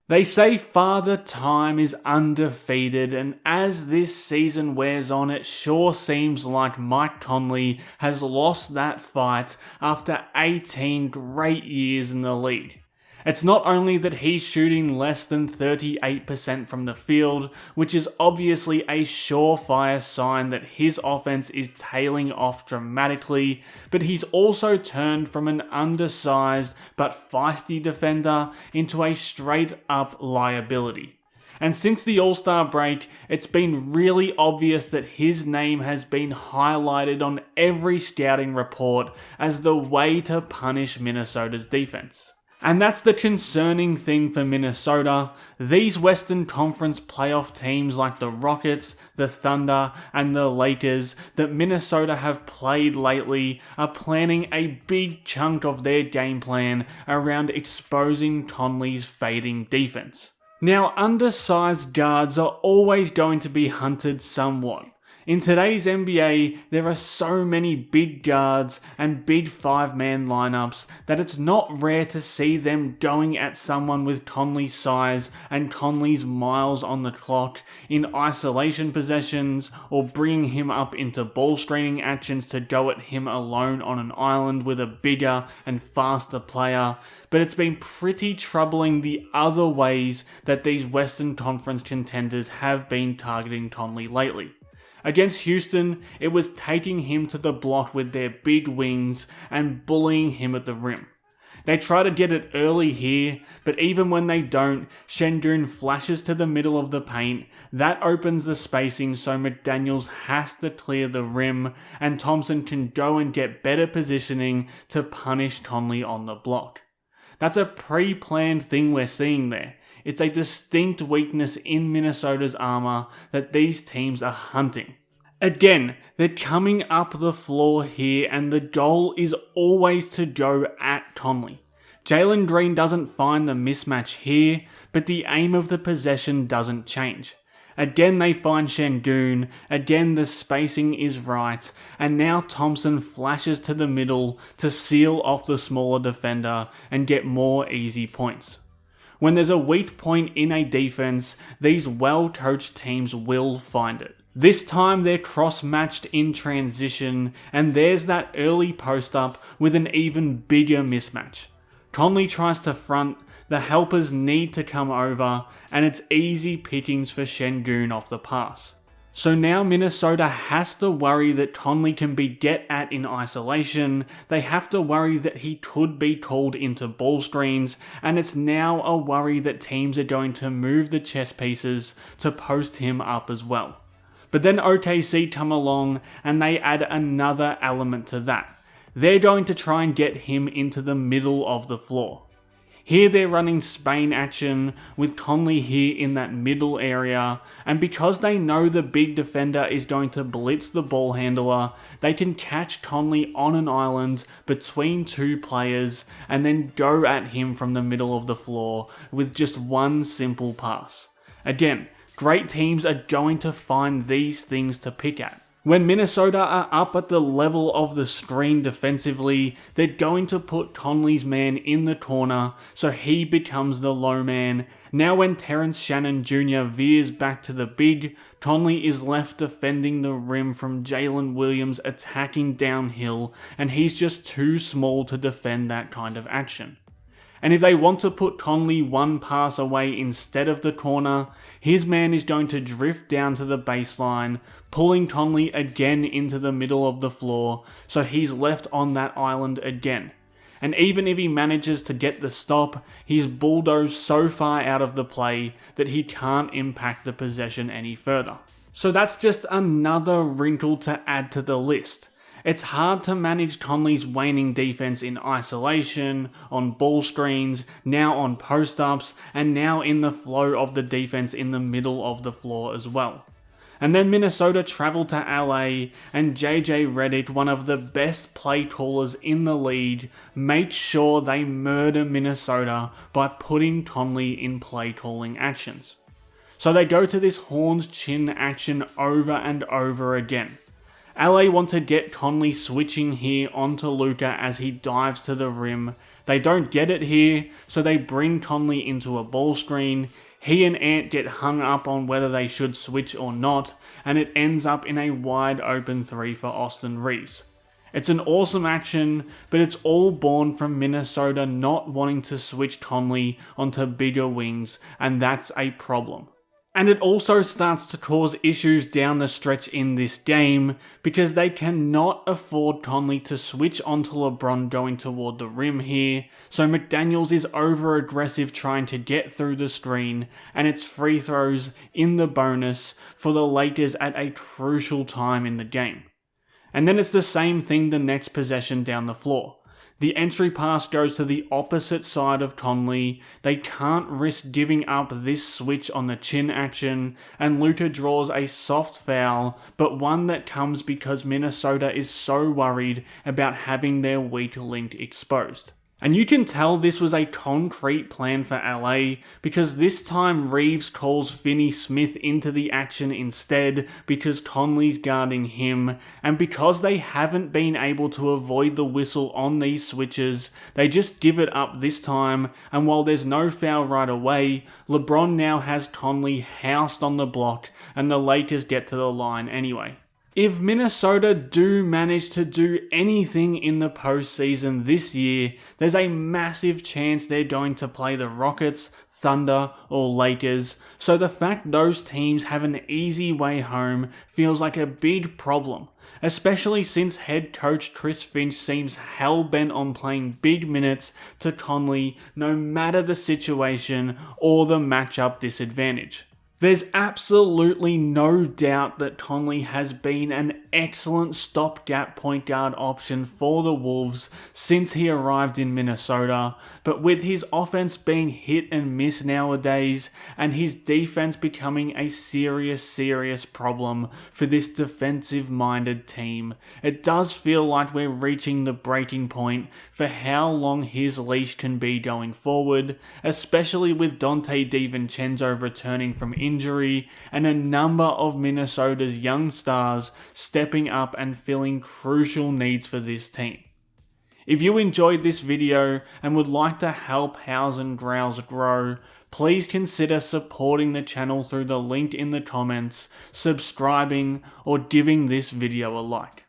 They say Father Time is undefeated, and as this season wears on, it sure seems like Mike Conley has lost that fight after 18 great years in the league. It's not only that he's shooting less than 38% from the field, which is obviously a surefire sign that his offense is tailing off dramatically, but he's also turned from an undersized but feisty defender into a straight up liability. And since the All-Star break, it's been really obvious that his name has been highlighted on every scouting report as the way to punish Minnesota's defense. And that's the concerning thing for Minnesota. These Western Conference playoff teams like the Rockets, the Thunder, and the Lakers that Minnesota have played lately are planning a big chunk of their game plan around exposing Conley's fading defense. Now, undersized guards are always going to be hunted somewhat. In today's NBA, there are so many big guards and big five-man lineups that it's not rare to see them going at someone with Conley's size and Conley's miles on the clock in isolation possessions, or bringing him up into ball screening actions to go at him alone on an island with a bigger and faster player. But it's been pretty troubling the other ways that these Western Conference contenders have been targeting Conley lately. Against Houston, it was taking him to the block with their big wings and bullying him at the rim. They try to get it early here, but even when they don't, Şengün flashes to the middle of the paint. That opens the spacing so McDaniels has to clear the rim, and Thompson can go and get better positioning to punish Conley on the block. That's a pre-planned thing we're seeing there. It's a distinct weakness in Minnesota's armor that these teams are hunting. Again, they're coming up the floor here, and the goal is always to go at Conley. Jalen Green doesn't find the mismatch here, but the aim of the possession doesn't change. Again they find Şengün, again the spacing is right, and now Thompson flashes to the middle to seal off the smaller defender and get more easy points. When there's a weak point in a defense, these well-coached teams will find it. This time they're cross-matched in transition, and there's that early post-up with an even bigger mismatch. Conley tries to front, the helpers need to come over, and it's easy pickings for Şengün off the pass. So now Minnesota has to worry that Conley can be get at in isolation, they have to worry that he could be called into ball screens, and it's now a worry that teams are going to move the chess pieces to post him up as well. But then OKC come along and they add another element to that. They're going to try and get him into the middle of the floor. Here they're running Spain action with Conley here in that middle area, and because they know the big defender is going to blitz the ball handler, they can catch Conley on an island between two players and then go at him from the middle of the floor with just one simple pass. Again, great teams are going to find these things to pick at. When Minnesota are up at the level of the screen defensively, they're going to put Conley's man in the corner so he becomes the low man. Now when Terrence Shannon Jr. veers back to the big, Conley is left defending the rim from Jalen Williams attacking downhill, and he's just too small to defend that kind of action. And if they want to put Conley one pass away instead of the corner, his man is going to drift down to the baseline, pulling Conley again into the middle of the floor, so he's left on that island again. And even if he manages to get the stop, he's bulldozed so far out of the play that he can't impact the possession any further. So that's just another wrinkle to add to the list. It's hard to manage Conley's waning defense in isolation, on ball screens, now on post-ups, and now in the flow of the defense in the middle of the floor as well. And then Minnesota traveled to LA, and JJ Redick, one of the best play callers in the league, makes sure they murder Minnesota by putting Conley in play calling actions. So they go to this horns chin action over and over again. LA want to get Conley switching here onto Luka as he dives to the rim. They don't get it here, so they bring Conley into a ball screen. He and Ant get hung up on whether they should switch or not, and it ends up in a wide open 3 for Austin Reeves. It's an awesome action, but it's all born from Minnesota not wanting to switch Conley onto bigger wings, and that's a problem. And it also starts to cause issues down the stretch in this game, because they cannot afford Conley to switch onto LeBron going toward the rim here, so McDaniels is over aggressive trying to get through the screen, and it's free throws in the bonus for the Lakers at a crucial time in the game. And then it's the same thing the next possession down the floor. The entry pass goes to the opposite side of Conley. They can't risk giving up this switch on the chin action, and Luka draws a soft foul, but one that comes because Minnesota is so worried about having their weak link exposed. And you can tell this was a concrete plan for LA, because this time Reeves calls Finney-Smith into the action instead because Conley's guarding him, and because they haven't been able to avoid the whistle on these switches, they just give it up this time, and while there's no foul right away, LeBron now has Conley housed on the block, and the Lakers get to the line anyway. If Minnesota do manage to do anything in the postseason this year, there's a massive chance they're going to play the Rockets, Thunder, or Lakers, so the fact those teams have an easy way home feels like a big problem, especially since head coach Chris Finch seems hell-bent on playing big minutes to Conley no matter the situation or the matchup disadvantage. There's absolutely no doubt that Conley has been an excellent stopgap point guard option for the Wolves since he arrived in Minnesota, but with his offense being hit and miss nowadays, and his defense becoming a serious problem for this defensive-minded team, it does feel like we're reaching the breaking point for how long his leash can be going forward, especially with Donte DiVincenzo returning from injury, and a number of Minnesota's young stars stepping up and filling crucial needs for this team. If you enjoyed this video and would like to help House and Growls grow, please consider supporting the channel through the link in the comments, subscribing, or giving this video a like.